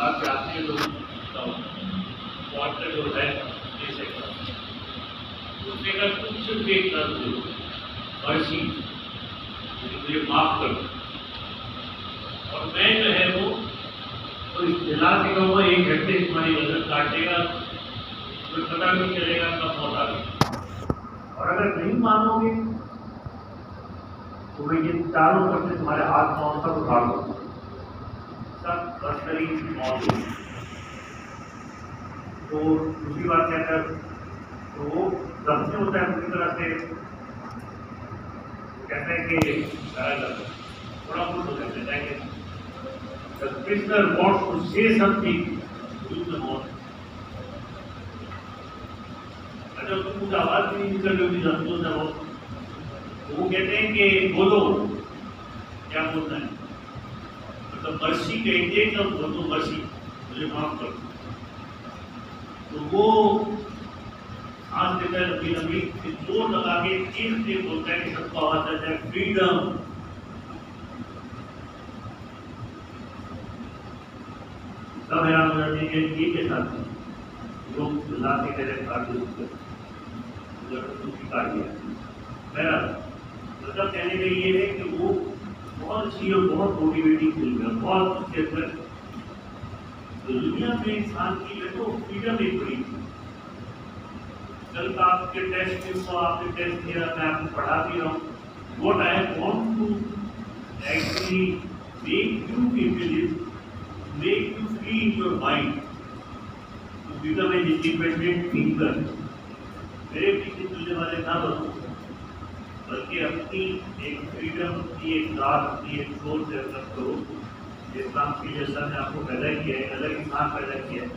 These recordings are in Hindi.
साथ यात्री लोग वाटर जो है जैसे उसने का कुछ सिर्फ एक मर्सी मुझे माफ कर, और मैं जो है वो तो इस जिला से कहूँगा 1 घंटे तुम्हारी नजर काटेगा, तुम्हें पता नहीं चलेगा कब मौत आ गई। और अगर नहीं मानोगे तो मैं ये चारों तरफ से तुम्हारे हाथ पाँव सब उखाड़ दूँ, सब बदतरीन मौत होगी। तो दूसरी बात क्या कर, तो वो दफ्ते होता है पूरी तरह से कहते हैं कि थोड़ा बहुत हो जाता है कि the prisoner wants to say something to the mouth। अगर तुम कुछ आवाज नहीं निकल रही होगी जब तो वो कहते हैं कि बोलो क्या बोलना है, मतलब मर्सी कहेंगे तब बोलो मर्सी मुझे माफ कर। तो वो सांस लेता है लंबी लंबी, जोर लगा के चीख के बोलता है कि सबको आवाज आता है फ्रीडम। सब हैरान हो जाते हैं कि के साथ लोग लाते कहते काट दिया। मेरा मतलब कहने का ये है कि वो बहुत अच्छी और बहुत मोटिवेटिंग फिल्म है, बहुत उसके अंदर दुनिया में इंसान की है तो फ्रीडम एक बड़ी थी। कल का आपके टेस्ट में तो आपने टेस्ट दिया, मैं आपको पढ़ा भी रहा हूँ। What I want to actually make you people is make you free in your mind to become an independent thinker। मेरे पीछे चलने वाले ना बनो, बल्कि अपनी एक फ्रीडम की एक दाद की एक सोच डेवलप करो। इस्लाम की जैसा ने आपको पैदा किया है, अलग इंसान पैदा किया है,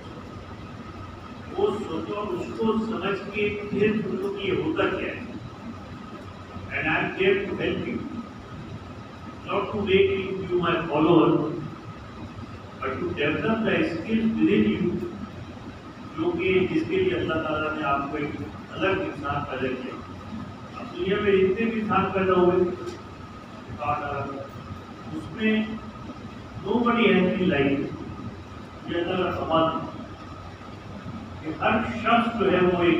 वो सोचो उसको समझ के फिर सोचो कि ये होता क्या है। And I am there to help you, not to make you my follower, but to develop the skills within you, जो कि जिसके लिए अल्लाह ताला ने आपको एक अलग इंसान पैदा किया। अब दुनिया में जितने भी इंसान पैदा हुए उसमें नोबडी हैज बीन लाइक, ये अल्लाह का सवाल है कि हर शख्स जो है वो एक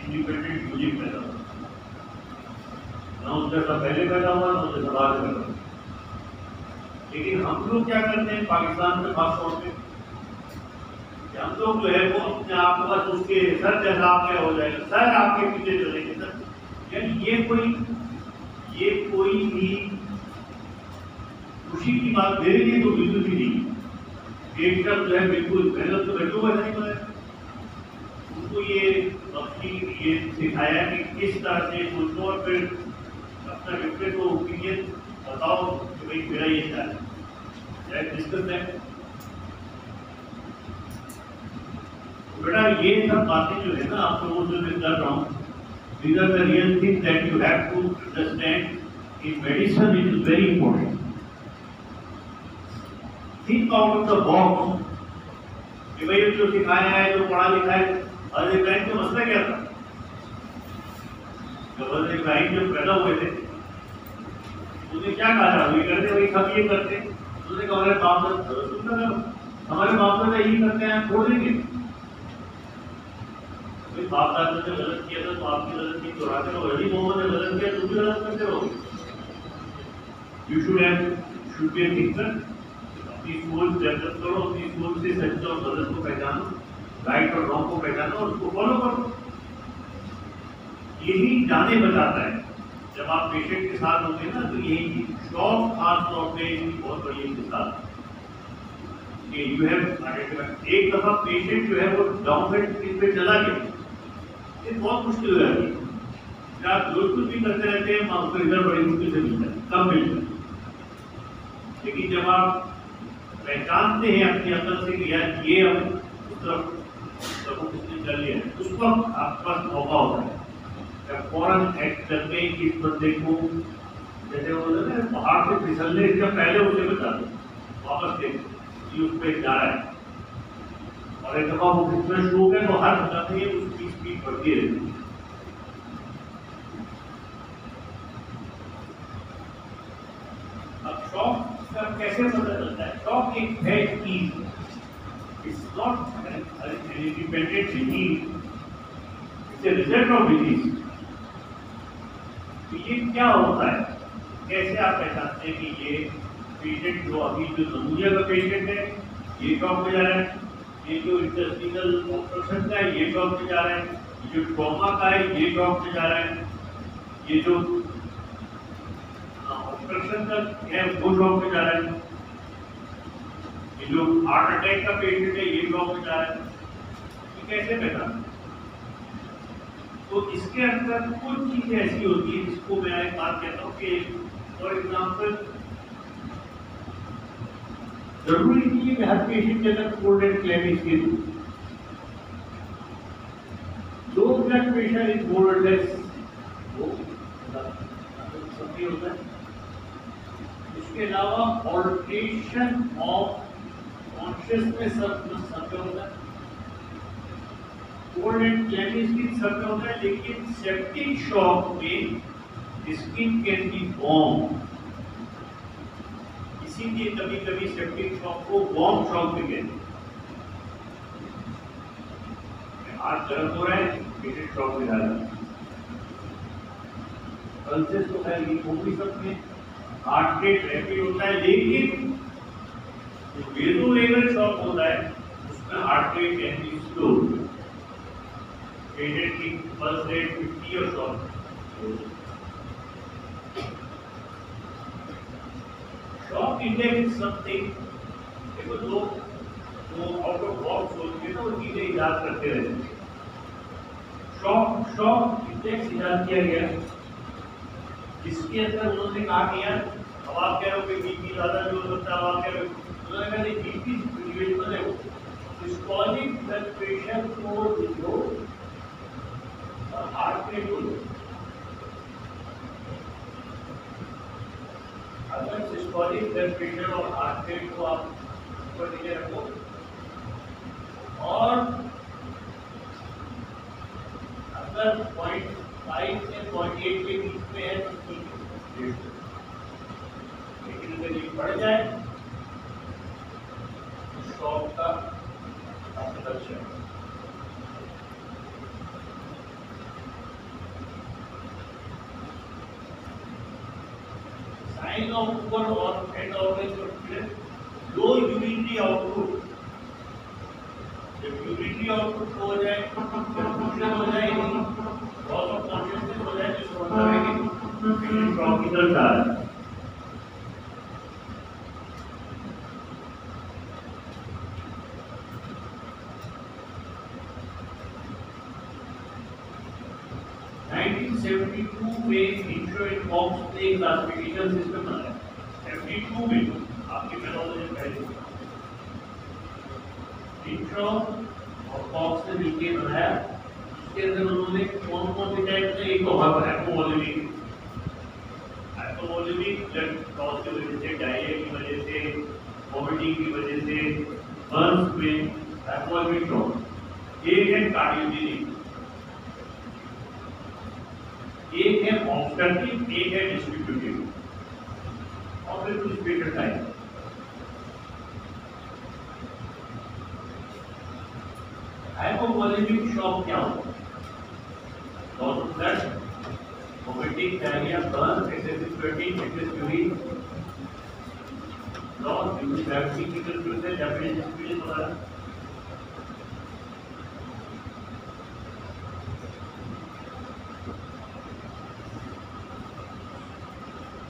इंडिपेंडेंट यूनिट पैदा हुआ, ना उसका सब पहले पैदा हुआ ना उसके सब आगे पैदा हुआ। लेकिन हम लोग क्या करते हैं पाकिस्तान में खास तौर पे, हम लोग जो है वो अपने आप को बस उसके सर जैसा आपका हो जाएगा, सर आपके पीछे चलेंगे सर। यानी ये कोई भी खुशी की बात मेरे लिए तो बिल्कुल भी नहीं। एक शब्द जो है बिल्कुल मेहनत तो बैठो ऐसा नहीं बनाया, उनको ये अपनी ये सिखाया कि किस तरह से सोचो और फिर अपना विपरीत को ओपिनियन बताओ कि भाई मेरा ये क्या है, डिस्कस है। बेटा ये सब बातें जो है ना आप लोगों से मैं कर रहा हूँ, these are the real things that you have to understand in medicine. It is very important. Think out of the box कि भाई जो सिखाया है, जो पढ़ा लिखा है, और इब्राहिम का मसला क्या था? जब इब्राहिम जब पैदा हुए थे उसने क्या कहा था, ये करते भाई सब ये करते, उसने कहा हमारे बाप दादा यही करते हैं, छोड़ देंगे। बाप दादा ने गलत किया था तो आपकी गलती दोहराते रहो, यदि मोहम्मद ने गलत किया तुम भी गलत करते रहो। You should be A thinker, अपनी सोच डेवलप करो, अपनी सोच से सच और गलत को पहचानो, राइट और रॉन्ग को पहचानो और उसको फॉलो करो। यही जाने बचाता है। जब आप पेशेंट के साथ होते हैं ना तो यही शौक खास तौर पर इसकी बहुत बड़ी मिसाल कि यू हैव एक दफा पेशेंट जो है वो डाउनवेंट पे चला गया, ये बहुत मुश्किल हो जाती है। आप जो कुछ भी करते रहते हैं आपको रिजल्ट बड़ी मुश्किल से मिलता है, कम मिलता है। लेकिन जब आप पहचानते हैं अपनी अकल से कि यार ये अब उस तरफ उसने कर लिया है, उस वक्त आपके पास मौका होता है जब फौरन एक्ट करके इस बंदे को जैसे बोलते हैं पहाड़ से फिसलने से पहले उसे बता दो, वापस देखो उस पर जा रहा है। और एक दफा वो फिसलन शुरू हो गया तो हर दफे उसकी स्पीड बढ़ती रहती है। अब शौक का कैसे पता चलता है? शौक एक है चीज not an independent disease, it's a result of disease. तो ये क्या होता है, कैसे आप पहचानते हैं कि ये पेशेंट जो अभी जो नमूनिया का पेशेंट है ये टॉप पे जा रहा है, ये जो इंटेस्टिनल ऑब्स्ट्रक्शन का है ये टॉप पे जा रहा है, ये जो ट्रॉमा का है ये टॉप पे जा रहा है, ये जो ऑब्स्ट्रक्शन का है वो टॉप पे जा रहा है, ये जो हार्ट अटैक का पेशेंट है ये टॉप पे जा रहा है। तो कैसे पहचानते? तो इसके अंदर कुछ चीजें ऐसी होती है जिसको मैं एक बात कहता हूँ कि फॉर एग्जाम्पल जरूरी नहीं है कि हर पेशेंट के अंदर कोल्ड एंड क्लैमिश के low blood pressure is more और लेस वो होता है। इसके अलावा ऑल्ट्रेशन ऑफ कॉन्शियसनेस सब होता है, कोल्ड एंड क्लैमिश की सब होता है, लेकिन सेप्टिक शॉक में स्किन कैन बी वार्म, इसीलिए कभी कभी सेप्टिक शॉक को वार्म शॉक भी कहते हैं। हाथ गर्म हो रहा है पेशेंट शॉक में डाला, पल्सेस तो खैर ये हो भी सकते हैं, हार्ट रेट रैपिड होता है, लेकिन जो वेलो लेवल शॉक होता है उसमें heart rate can be slow, patient की पल्स रेट 50 और शॉक शॉक इंडेक्स समथिंग देखो लोग वो आउट ऑफ बॉक्स होते हैं ना, वो चीजें इजाद करते रहते हैं। शॉक इंडेक्स इजाद किया गया, इसके अंदर उन्होंने कहा कि यार अब आप कह रहे हो कि बीपी ज्यादा जो होता है, आप कह रहे हो उन्होंने कहा कि बीपी सिचुएशन है वो सिस्टोलिक ब्लड प्रेशर को जो हार्ट रेट को अगर सिस्टोलिक ब्लड प्रेशर और हार्ट रेट को आप ऊपर नीचे रखो और अगर 0.5 से 0.8 के बीच में है तो ठीक है, लेकिन अगर ये बढ़ जाए तो शॉक का लक्षण है। Sign of poor or end organ low urinary output, जब यूरिनरी आउटपुट हो जाए, कंफ्यूजन हो जाए, लॉस ऑफ कॉन्शियसनेस हो जाए, तो मतलब है कि पेशेंट शॉक की तरफ जा रहा है। में इंट्रो इन बॉक्स ने एक क्लासिफिकेशन सिस्टम बनाया 72 में आपकी पैथोलॉजी पहले इंट्रो और बॉक्स ने मिलकर बनाया। उसके अंदर उन्होंने कौन कौन से टाइप से, एक तो हाइपोवोलेमिक ब्लड लॉस की वजह से, डायरिया की वजह से, वोमिटिंग की वजह से, बर्न्स में हाइपोवोलेमिक शॉक, एक है कार्डियोजेनिक, एक है ऑब्स्ट्रक्टिव, एक है डिस्ट्रीब्यूटिव, और फिर कुछ पेशेंट टाइप। हाइपोवोलेमिक शॉक क्या होता है? Loss of blood, vomiting, diarrhoea, burn, excessive sweating, excessive urine, loss due to bacterial process, definition वगैरह।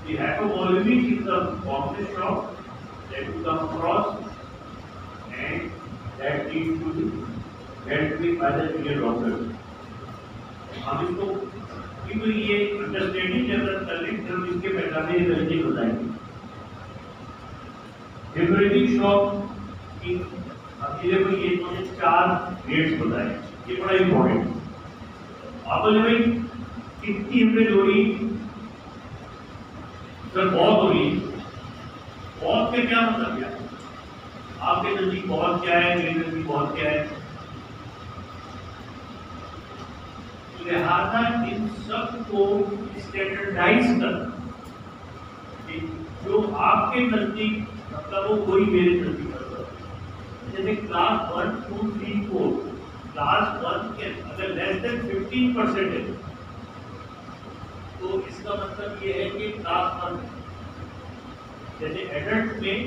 The hypovolemic is the complex shock that you come across and that needs to be dealt with by the senior doctor. हम इसको क्योंकि ये अंडरस्टैंडिंग जनरल कर लें, जब इसके पहचाने तरीके बताएंगे। हेमोरेजिक शॉक की अब ये देखो, ये मुझे 4 ग्रेड्स बताए, ये बड़ा इंपॉर्टेंट। आपको जब कितनी हेमरेज हो रही, सर बहुत हो रही, बहुत के क्या मतलब क्या? आपके नजदीक बहुत क्या है, मेरे नजदीक बहुत क्या है? लिहाजा इन सब को स्टैंडर्डाइज करना, जो आपके नजदीक मतलब वो वही मेरे नजदीक मतलब, जैसे क्लास 1, 2, 3, 4, क्लास 1 के अगर लेस देन 15% है तो इसका मतलब ये है कि क्लास 1 जैसे एडल्ट में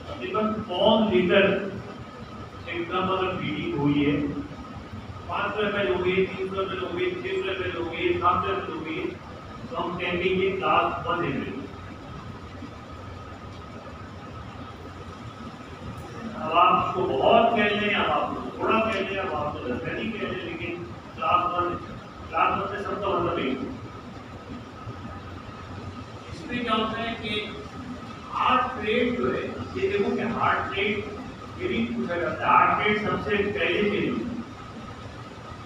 तकरीबन 1 लीटर एकदम अगर ब्लीडिंग हुई है, 500 ml हो गई, 300 ml हो गई, 600 ml हो गई, 700 ml हो गई, तो हम कहेंगे ये क्लास 1 है। अब आप इसको बहुत कह लें, अब आप थोड़ा कह लें, अब आप नहीं कह लें, लेकिन क्लास 1 से सबका मतलब एक। इसमें क्या होता है कि हार्ट रेट जो है, ये देखो कि हार्ट रेट ये भी पूछा जाता है, हार्ट रेट सबसे पहले के लिए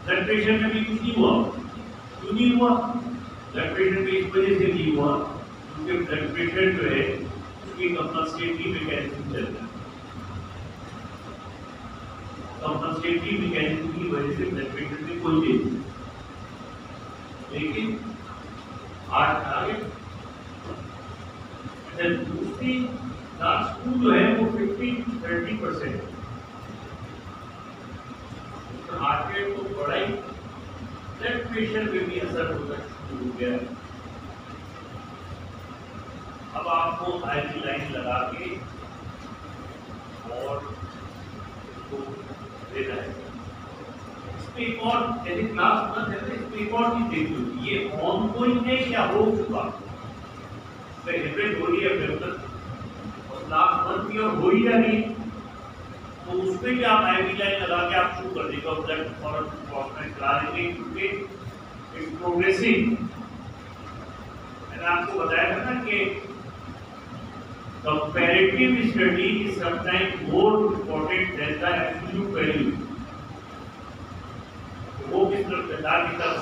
ब्लड प्रेशर में भी कुछ नहीं हुआ, क्यों नहीं हुआ? ब्लड प्रेशर में इस वजह से नहीं हुआ क्योंकि ब्लड प्रेशर जो है उसकी कंपनसेटरी मैकेनिज्म चल रहा है, कंपनसेटरी मैकेनिज्म की वजह से ब्लड प्रेशर में कोई चेंज नहीं, लेकिन हार्ट आगे दूसरी क्लास 2 जो है वो 15-30% हार्ट रेट को बढ़ाई, ब्लड प्रेशर पे भी असर होना शुरू हो गया। अब आपको आईवी लाइन लगा के और इसको देना है। इसमें एक और यदि क्लास 1 है तो इसमें एक और चीज देख लो, ये ऑनगोइंग है या हो चुका, हेमरेज हो रही है बिल्कुल, और क्लास 1 की और हो ही या नहीं, तो उसमें भी आप आईवी लाइन लगा के आप शुरू कर देगा ब्लड और ट्रीटमेंट करा देंगे क्योंकि इट्स प्रोग्रेसिव। मैंने आपको बताया था ना कि comparative study is sometimes more important than the absolute value. वो किस तरफ बता की तरफ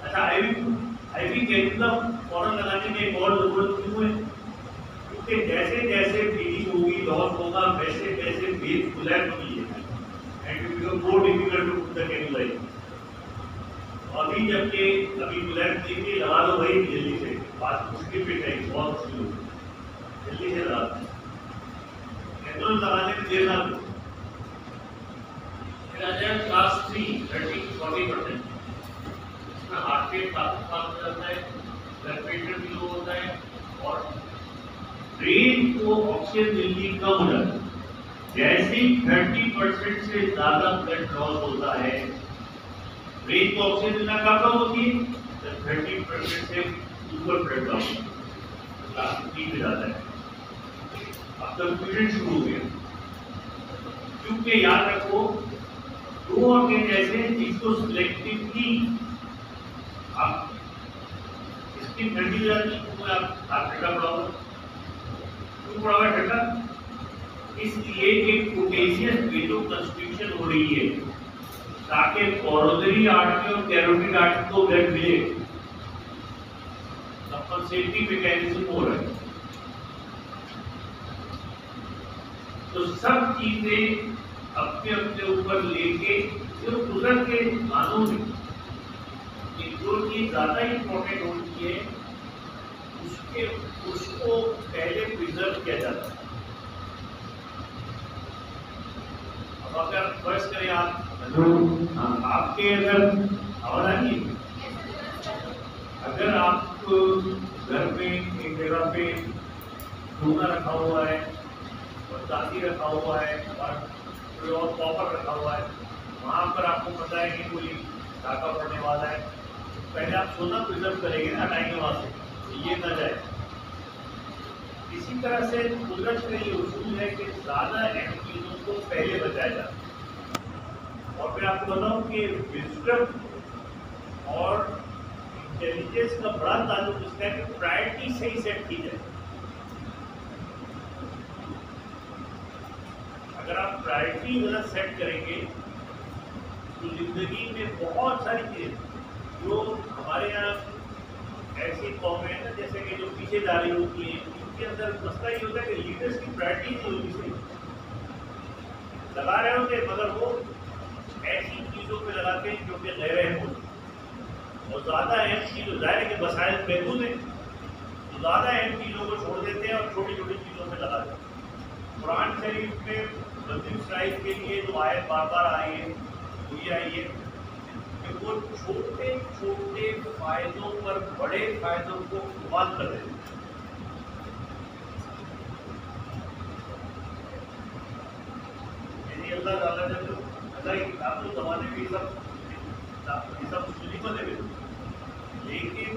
अच्छा आईवी कैलकुलम फौरन लगाने में एक और जरूरत क्यों है? क्योंकि जैसे जैसे ब्लीडिंग होगी, लॉस होगा, वैसे वैसे वेव कोलैप्स होगी and it become more difficult to put the cannulise. अभी जबकि अभी कोलैप्स देखिए लगा दो भाई जल्दी से, बात मुश्किल पे है, बहुत स्लो, जल्दी से लगा दो, कैनुलम लगाने में देर ना दो। फिर आ जाए क्लास 3 30-40%, हार्ट रेट काफी फास्ट हो जाता है, ब्लड प्रेशर भी लो होता है और ब्रेन को ऑक्सीजन मिलनी कम हो जाती है। जैसे 30% से ज्यादा ब्लड लॉस होता है, ब्रेन को ऑक्सीजन मिलना कम होती है, जब 30% से ऊपर ब्लड लॉस क्लास 3 में जाता है। अब कंफ्यूजन शुरू हो गया, क्योंकि याद रखो 2 ऑर्गन ऐसे जिसको सिलेक्टिवली आप इसकी ठंडी हो जाती है, आप ठंडा पड़ा हुआ, क्यों पड़ा हुआ ठंडा? इसलिए एक पोटेशियस वेलो कंस्ट्रिक्शन हो रही है ताकि कोरोनरी आर्टरी और कैरोटिड आर्टरी को ब्लड मिले, कंपनसेटरी मैकेनिज्म हो रहा है। तो सब चीजें अपने अपने ऊपर लेके जो कुदरत के कानून है, जो चीज ज्यादा इंपॉर्टेंट होती है उसको पहले प्रिजर्व किया जाता है। अब अगर फर्ज करें आपके अगर आवाज आ रही है, अगर आप घर में एक जगह पे धोना रखा हुआ है और दाती रखा हुआ है और कोई और कॉपर रखा हुआ है, वहां पर आपको पता है कि कोई डाका पड़ने वाला है, पहले आप सोना प्रिजर्व करेंगे ना, हटाएंगे वहां से, ये ना जाए। इसी तरह से कुदरत का ये उसूल है कि ज्यादा अहम चीजों को पहले बचाया जाता है। और मैं आपको बताऊं कि विजडम और इंटेलिजेंस का बड़ा ताल्लुक इसका है कि प्रायोरिटी सही सेट की जाए। अगर आप प्रायोरिटी गलत सेट करेंगे तो जिंदगी में बहुत सारी चीजें जो हमारे यहाँ ऐसी कौम है ना, जैसे कि जो पीछे जा रही होती है, उनके अंदर मसला ये होता है कि लीडर्स की प्रायोरिटी नहीं होती, सही लगा रहे होते मगर वो ऐसी चीजों पे लगाते हैं जो कि गैर अहम होती, और ज्यादा अहम चीज जाहिर है कि वसाइल महदूद है, ज़्यादा अहम चीज़ों को छोड़ देते हैं और छोटी छोटी चीज़ों में लगा देते हैं। कुरान शरीफ में मस्जिद शरीफ के लिए जो आयत बार बार आई है वो ये आई है कि वो छोटे छोटे फायदों पर बड़े फायदों को इस्तेमाल कर देते हैं। यानी अल्लाह ताला ने तो अल्लाह की किताब के ज़माने में ये सब मुस्लिमों ने भी, लेकिन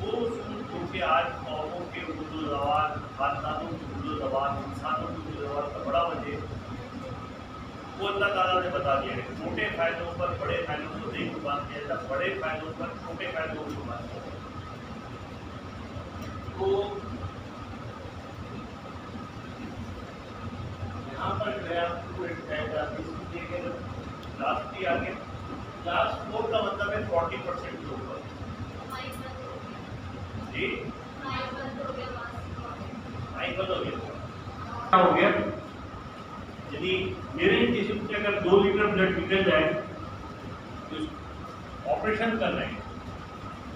वो सूझ के आज कौमों के उर्दू ज़बान, खानदानों की उर्दू ज़बान, इंसानों की उर्दू ज़बान का बड़ा वजह वो अल्लाह ताला ने बता दिया है। छोटे फायदों पर बड़े फायदों को नहीं कुर्बान किया जाता, बड़े फायदों पर छोटे फायदों को कुर्बान किया जाता। तो यहाँ पर गया लास्ट की आगे क्लास 4 का मतलब है 40% के ऊपर जी क्या हो गया। यदि मेरे जिस्म से अगर 2 लीटर ब्लड निकल जाए तो ऑपरेशन कर रहे हैं,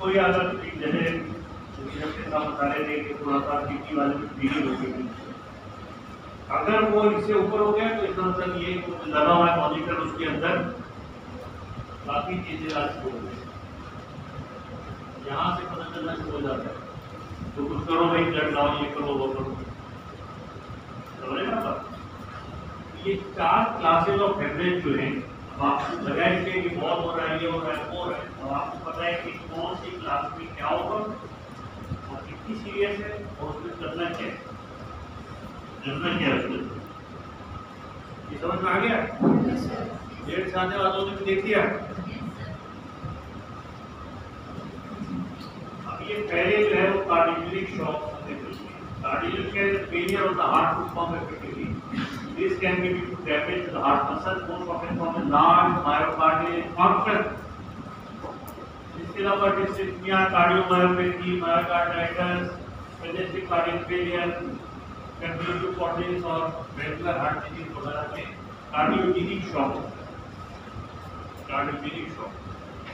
कोई अगर जैसे बता रहे थे कि थोड़ा सा किडनी वाले में ब्लीडिंग हो गई, अगर वो इससे ऊपर हो गया तो इसका मतलब ये लगा हुआ है मॉनिटर, उसके अंदर काफी चीजें आज हो गई, यहाँ से पता चलना शुरू हो जाता है। तो कुछ करो भाई, ब्लड लाओ, ये करो वो करो, समझेगा बात। ये 4 क्लासेस ऑफ हेमरेज जो है, अब आपको लगा इसके कि बहुत हो रहा है, ये हो रहा है, वो हो रहा है, और आपको पता है कि कौन सी क्लास में क्या होगा और कितनी सीरियस है और उसमें करना क्या है, करना क्या है उसमें। ये समझ में आ गया? डेढ़ से आने वालों ने भी देख लिया। अब ये पहले जो है वो कार्डियोलिक शॉक होने चाहिए। Cardiogenic failure of the heart to form effectively, this can be due to damage to the heart muscle, most often from a large myocardial infarction. इसके अलावा डिस्ट्रिक्टिया, cardiomyopathy, myocarditis, congestive cardiac failure, continue कॉर्डियस और रेगुलर हार्ट डिजीज वगैरह में कार्डियोजेनिक शॉक होता है। Cardiogenic shock,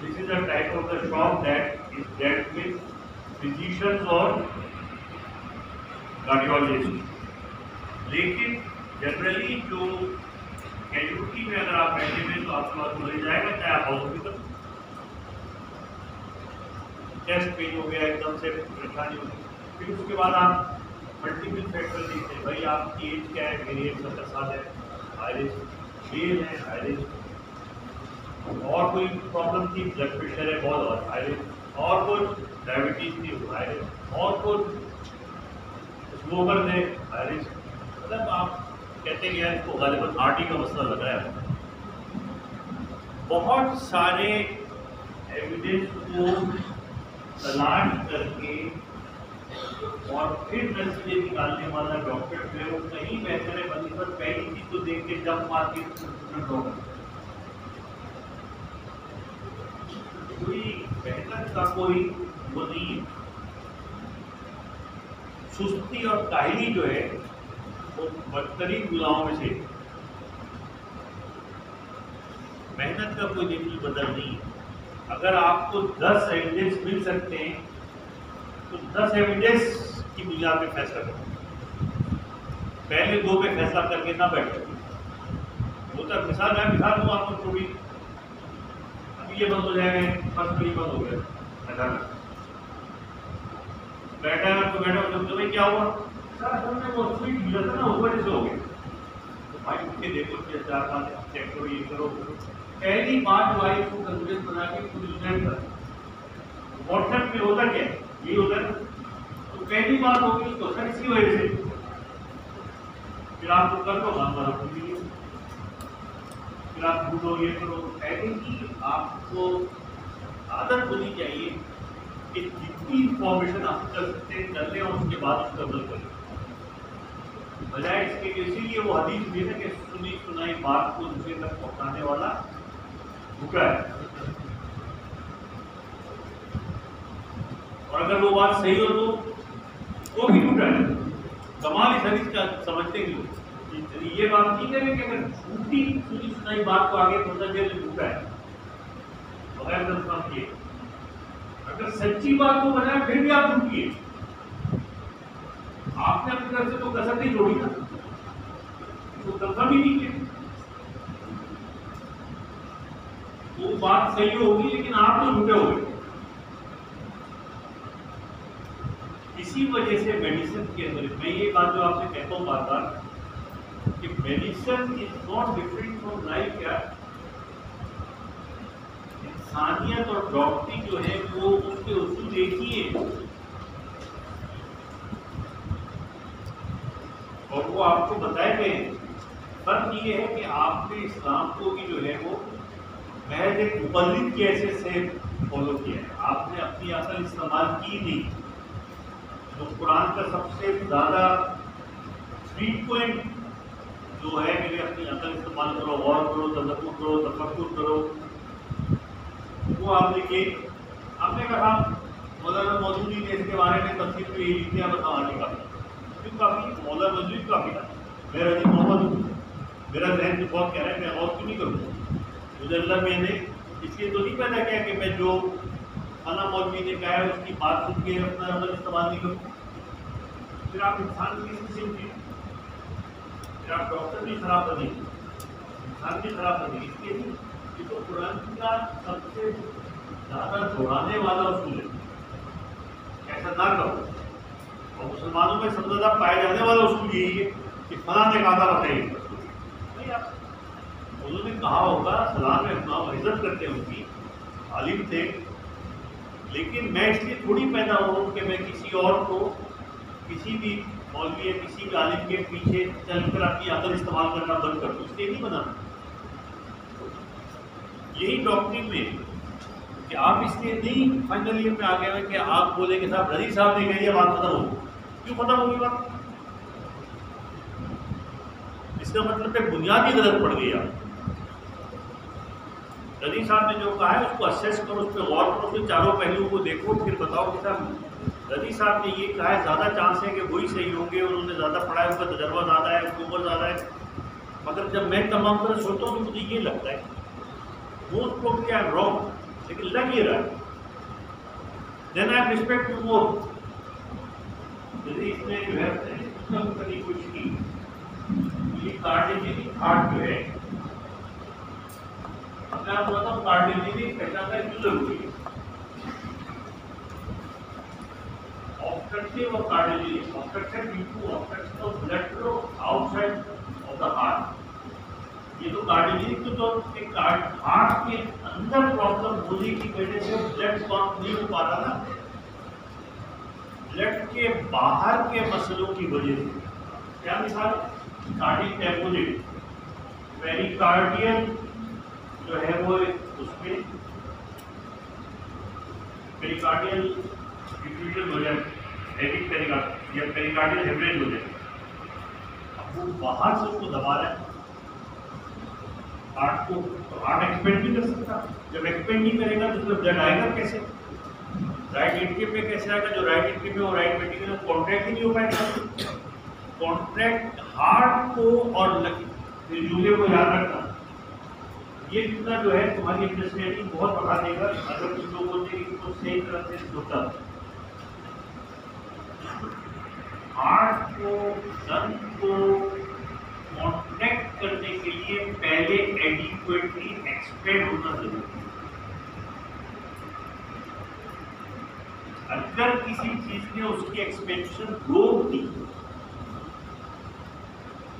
this is a type of the shock that is dealt with physicians or cardiologists। लेकिन जनरली जो कैजुअलिटी में अगर आप बैठे हुए तो आपको बात मिल जाएगा, चाहे आप हॉस्पिटल चेस्ट पेन हो गया, एकदम से परेशानी हो गई, फिर उसके बाद आप मल्टीपल फैक्टर देखते हैं, भाई आपकी एज क्या है, मेरी एज 70 साल है, हाई रिस्क मेल है, हाई रिस्क, और कोई प्रॉब्लम थी, ब्लड प्रेशर है बहुत और हाई रिस्क, और कुछ डायबिटीज थी हाई रिस्क, और कुछ स्मोकर थे हाई रिस्क। मतलब आप कहते हैं यार इसको गालिबन आरटी का मसला लग रहा है। बहुत सारे एविडेंस को तलाश करके और फिर नतीजे निकालने वाला डॉक्टर जो है वो कहीं बेहतर है बल्कि पर पहली चीज को देख के जब मार के होगा। कोई मेहनत का कोई वो नहीं है। सुस्ती और काहली जो है वो बदतरीन गुनाहों में से, मेहनत का कोई निकल बदल नहीं है। अगर आपको 10 एविडेंस मिल सकते हैं तो 10 एविडेंस की बुनियाद पे फैसला करो, पहले 2 पे फैसला करके ना बैठो। वो तक मिसाल मैं दिखा दूँ आपको थोड़ी, ये बंद हो जाएगा, फर्स्ट में बंद हो गया, अचानक बैठा है तो बैठा तो भाई क्या हुआ सर, हमने वो स्वीट मिला था ना ऊपर से हो गया, तो भाई उठ के देखो 4-5 चेक करो, ये करो। पहली बात वाइफ को कन्विंस बना के खुद रिजल्ट कर, व्हाट्सएप में होता क्या ये होता है, तो पहली बात होगी तो सर इसी वजह से, फिर आपको कर दो काम करो, फिर आप ढूंढो ये करो। पहले की आपको आदत होनी चाहिए कि जितनी इंफॉर्मेशन आप कर सकते हैं कर लें और उसके बाद उसका अमल करें, बजाय इसके। इसीलिए वो हदीस भी है कि सुनी सुनाई बात को दूसरे तक पहुंचाने वाला भूखा है, और अगर वो बात सही हो तो वो भी भूखा है। कमाल इस हदीस का समझते ही लोग ये बात नहीं करें कि अगर झूठी सुनी सुनाई बात को आगे पहुंचा दिया तो झूठा है, बगैर किए। अगर सच्ची बात को बनाए फिर भी आप झूठी है नहीं जोड़ी ना, तो कंफर्म ही नहीं है। वो बात सही होगी लेकिन आप तो झूठे हो गए। इसी वजह से मेडिसिन के अंदर मैं ये बात जो आपसे कहता हूँ बार बार कि medicine is not different from life. क्या इंसानियत और डॉक्टरी जो है वो उसके उसूल एक ही है, और वो आपको बताए गए हैं। फर्क ये है कि आपने इस्लाम को भी जो है वो महज एक मुकल्लिद कैसे से फॉलो किया है, आपने अपनी अकल इस्तेमाल की नहीं। तो कुरान का सबसे ज़्यादा स्वीट पॉइंट जो है कि अपनी अकल इस्तेमाल करो, गौर करो, तदब्बुर करो, तफक्कुर करो, वो आपने किए। आपने कहा मौलाना मौजूदी ने इसके बारे में तफसील में ये लिखिया बताने का क्यों काफ़ी मौलाना मौजूद काफ़ी था। मेरा जी मोहम्मद हूँ, मेरा जहन तो बहुत कह रहा है मैं और क्यों नहीं करूँगा। मुझे अल्लाह मैंने इसलिए तो नहीं पैदा किया कि मैं जो खाना मौलवी ने कहा है उसकी बात सुन के अपना अमल इस्तेमाल नहीं करूँ। फिर आप इंसान की किसी से फिर आप डॉक्टर भी खराब बनेंगे, इंसान भी खराब बनेंगे। इसलिए नहीं, ये तो कुरान का सबसे ज़्यादा दोहराने वाला उसूल है, ऐसा ना करो। और मुसलमानों में सबसे ज़्यादा पाए जाने वाला उसूल यही है कि फलां ने कहा था बताइए नहीं। आप उन्होंने कहा होगा, सलाम इमाम इज्जत करते हैं, उनकी आलिम थे, लेकिन मैं इसलिए थोड़ी पैदा हूँ कि मैं किसी और को किसी भी मौलवी या किसी भी आलिम के पीछे चलकर अपनी अकल इस्तेमाल करना बंद कर दूँ, इसलिए नहीं बना। यही डॉक्टरी में कि आप इसलिए नहीं फाइनल ईयर में आ गए हैं कि आप बोले कि साहब रजी साहब ने कही बात खत्म हो। क्यों खत्म होगी बात? इसका मतलब है बुनियादी गलत पड़ गई। आप रजी साहब ने जो कहा है उसको असेस करो, उस पर गौर करो, उसके चारों पहलुओं को देखो, फिर बताओ कि साहब रजी साहब ने ये कहा है, ज़्यादा चांस है कि वही सही होंगे, उन्होंने ज़्यादा पढ़ा है, उनका तजर्बा ज़्यादा है, उनकी उम्र ज़्यादा है। मतलब जब मैं तमाम तरह सोचता हूँ तो मुझे ये लगता है most probably I am wrong, लेकिन लग ये रहा है। देन आई रिस्पेक्ट टू मोर। यदि इसने जो है करने की कोशिश की, ये कार्डियोलॉजी हार्ट जो है, अपने आप बताता हूँ कार्डियोलॉजी पहचानना क्यों जरूरी है। ऑब्स्ट्रक्टिव और cardiology, obstruction due to obstruction of blood flow outside of the heart. ये तो कार्डियोलॉजी तो हार्ट के अंदर प्रॉब्लम होने की वजह से ब्लड पंप नहीं हो पा रहा ना, ब्लड के बाहर के मसलों की वजह से। क्या मिसाल? कार्डियक टेम्पोलिट, पेरिकार्डियल जो है वो उसमें पेरिकार्डियल डिफ्यूजन हो जाए, एडिक पेरिकार्ड या पेरिकार्डियल हेमरेज हो जाए। अब वो बाहर से उसको दबा रहा है हार्ट को, तो हार्ट एक्सपेंड नहीं कर सकता। जब एक्सपेंड नहीं करेगा तो उसमें ब्लड आएगा कैसे? राइट एट्रियम में कैसे आएगा? जो राइट एट्रियम में और राइट वेंट्रिकल में कॉन्ट्रैक्ट ही नहीं हो पाएगा। कॉन्ट्रैक्ट हार्ट को और जूले को याद रखना, ये जितना जो है तुम्हारी अंडरस्टैंडिंग बहुत बढ़ा देगा अगर तुम लोगों ने इसको सही तरह से सोचा। हार्ट को, सन को कॉन्ट्रैक्ट करने के लिए पहले एडिक्वेटली एक्सपेंड होना जरूरी है। अगर किसी चीज ने उसकी एक्सपेंशन रोक दी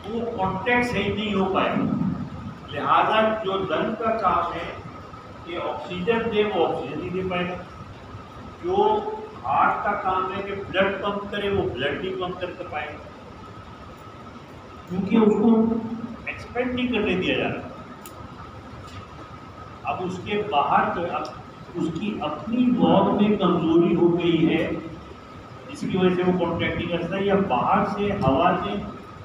तो वो कॉन्ट्रैक्ट सही नहीं हो पाएगा। लिहाजा जो लन का काम है कि ऑक्सीजन दे, वो ऑक्सीजन नहीं दे पाएगा। जो हार्ट का काम है कि ब्लड पंप करे, वो ब्लड नहीं पंप कर पाएगा, क्योंकि उसको एक्सपेंड नहीं करने दिया जा रहा। अब उसके बाहर तो अब उसकी अपनी वॉल में कमजोरी हो गई है, जिसकी वजह से वो कॉन्ट्रैक्ट नहीं कर सकता, या बाहर से हवा ने,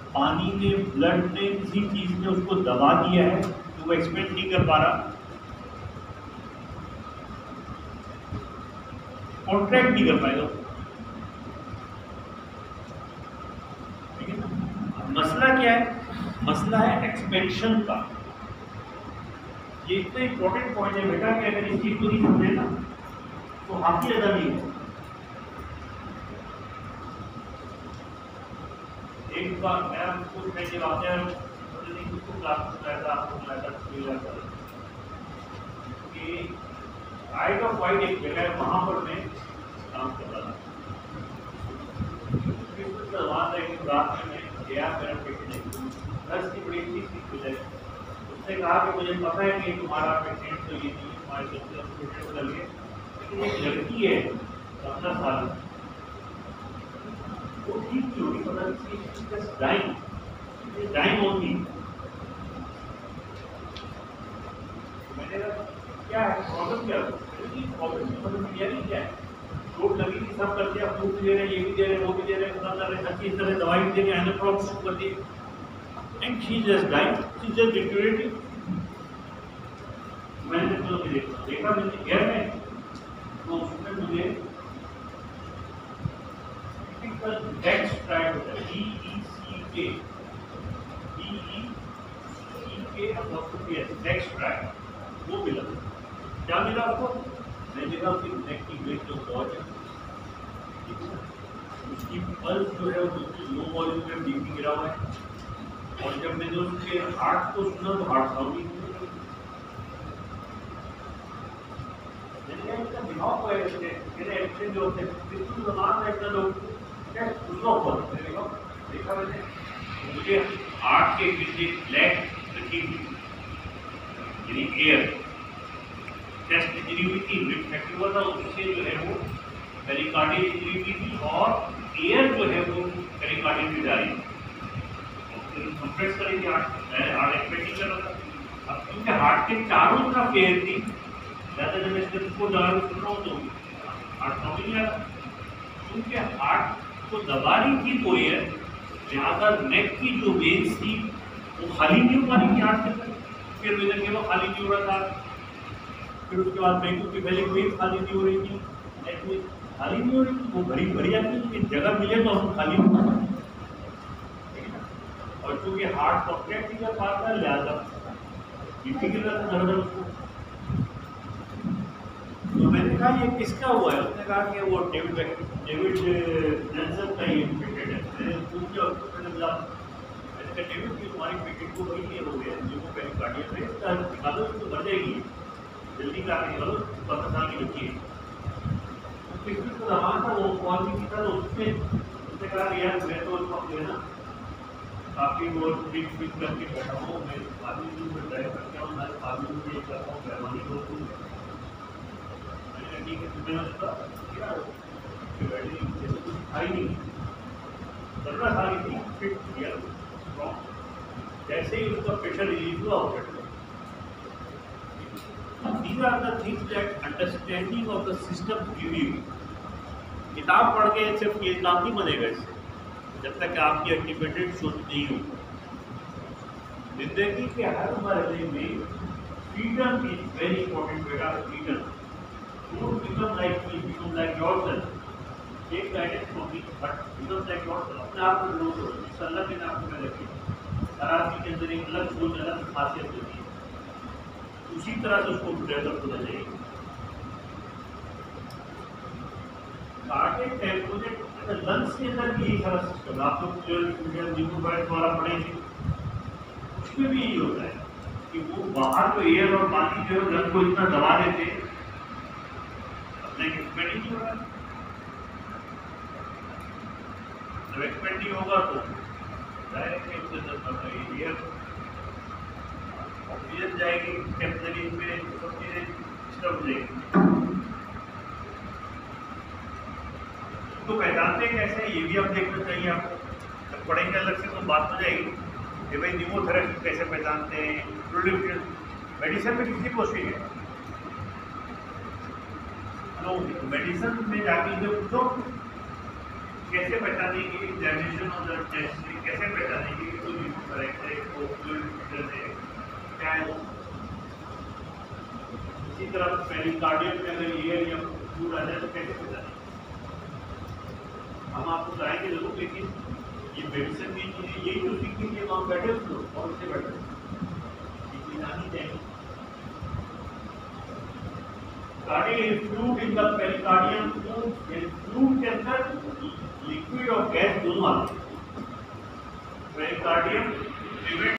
पानी ने, ब्लड ने, किसी चीज ने उसको दबा दिया है तो वो एक्सपेंड नहीं कर पा रहा, कॉन्ट्रैक्ट नहीं कर पाएगा। ठीक है ना? मसला क्या है? मसला है एक्सपेंशन का। ये इतना इंपॉर्टेंट पॉइंट है बेटा कि अगर इस चीज को नहीं समझे ना तो हाथी अदा नहीं है। एक बार मैं कुछ नहीं चलाते हैं उसको क्लास में बताया था आपको बताया था कि आइट ऑफ वाइट एक जगह है वहाँ पर मैं काम कर रहा था। रात में गया मेरा पेशेंट नर्स की बड़ी अच्छी सीख है। उसने कहा कि मुझे पता है कि तुम्हारा पेशेंट तो ये नहीं तुम्हारे पेशेंट कर लिए, लेकिन एक लड़की है 15 साल वो ठीक नहीं होगी, पता नहीं डाइंग होगी। मैंने कहा क्या है प्रॉब्लम, क्या प्रॉब्लम क्या है, चोट लगी थी सब कर दिया, फ्लू भी दे रहे, ये भी दे रहे, वो भी दे रहे, सब कर रहे, हर चीज तरह दवाई भी दे रहे, एनाप्रोक्स कर दी, and she just died, she just deteriorated. मैंने तो देखा मैंने घर में तो उसमें मुझे डेक्स ट्राइड होता है, DECK डेक्स ट्राइड वो मिला। क्या मिला आपको? मैंने देखा उसकी नेक की वेट जो बहुत है, उसकी पल्स जो है वो लो वॉल्यूम में बीपी गिरा हुआ है, और जब मैंने उसके हार्ट को सुना तो हार्ट साउंड ही दिमाग को एक्सीडेंट जो होते हैं बिल्कुल जमान है इतना लोग क्या उसका ऊपर देखा मैंने मुझे हार्ट के पीछे ब्लैक रखी यानी एयर टेस्ट इंजरी हुई थी, रिफ्लेक्ट हुआ था, उससे जो है वो पेरिकार्डियल इंजरी हुई थी और एयर जो है वो पेरिकार्डियल में जा रही थी। कंप्रेस करेंगे हार्ट एक्सपेक्टिंग कर रहा था। अब क्योंकि हार्ट के चारों तरफ एयर थी, ज़्यादा जब मैं इसको दबा सुन रहा हूँ तो हार्ट समझ नहीं आ रहा, क्योंकि हार्ट को दबा रही थी कोई है, लिहाजा नेक की जो वेन्स थी वो खाली नहीं हो पा रही थी हार्ट के अंदर, फिर वेदन के वो खाली नहीं हो रहा था, फिर उसके बाद बैंकों की पहले वेन खाली नहीं हो रही थी, नेक में खाली नहीं हो रही थी, वो भरी भरी आती थी, जगह मिले तो हम खाली हो पाते, और चूंकि हार्ट कॉन्ट्रैक्ट नहीं कर पाता लिहाजा बीपी गिर रहा था धड़धड़ उसको। तो मैंने कहा ये किसका हुआ है? उसने कहा कि वो डेविड नेल्सन का ही पेशेंट है। मैंने पूछा उसको, मैंने कहा डेविड की तुम्हारी पेशेंट को वही ये हो गया जिसको पेरिकार्डियल में इसका निकालो, इसको मर जाएगी, जल्दी का निकालो, 15 साल की बच्ची है। पिछले तो रहा था वो कॉल भी था, तो उसने कहा यार मैं तो जो है ना काफ़ी वो ट्रिक करके बैठा हूँ, मैं आदमी में ड्राइव करता हूँ, मैं आदमी में ये करता हूँ, मेहरबानी दोस्तों ठीक है। तुम्हें उसका क्या आई नहीं 15 साल की फिट किया, जैसे ही उसका प्रेशर रिलीज हुआ हो गया। These are the things that understanding of the system give you। किताब पढ़ के सिर्फ ये काम नहीं बनेगा इससे, जब तक आपकी इंडिपेंडेंट सोच नहीं हो। जिंदगी के हर मरहले में फ्रीडम इज वेरी इंपॉर्टेंट बेटा, freedom. Don't become like me, become like yourself. Take guidance from me, but become like yourself. अपने आप को ग्रो करो, इस अल्लाह के नाम को रखिए। हर आदमी के अंदर एक अलग सोच, अलग खासियत होती है, उसी तरह से उसको डेवलप होना चाहिए। कार्डियक टेम्पोरेट लंग्स के अंदर भी यही सारा सिस्टम, आप लोग द्वारा पढ़ेंगे, उसमें भी यही होता है कि वो बाहर को एयर और पानी जो है लंग को इतना दबा देते हैं, एक्सपेंड नहीं हो रहा है। जब एक्सपेंड नहीं होगा तो डायरेक्ट एयर ऑक्सीजन जाएगी, टेम्परेरी में सब चीजें डिस्टर्ब हो जाएगी। तो पहचानते कैसे, ये भी आप देखना चाहिए आपको, जब पढ़ेंगे अलग से तो बात हो जाएगी कि भाई न्यूमोथेरेपी कैसे पहचानते हैं, मेडिसिन में कितनी कोशिश है, तो मेडिसिन में जाके जो पूछो कैसे पहचानेंगे एग्जामिनेशन और ब्लड टेस्ट से कैसे पहचानेंगे कि कोई न्यूमोथेरेपी है, क्या है। इसी तरह पेरिकार्डियल में अगर एयर या फ्लूइड आ जाए तो कैसे पहचानेंगे, हम आपको बताएंगे जरूर, लेकिन ये मेडिसिन की चीज़ें यही तो सीखने के लिए हम बैठे उसको और उससे बैठे जानी चाहिए। Cardial fluid in the pericardium, fluid के अंदर लिक्विड और गैस दोनों आते हैं। Cardium prevent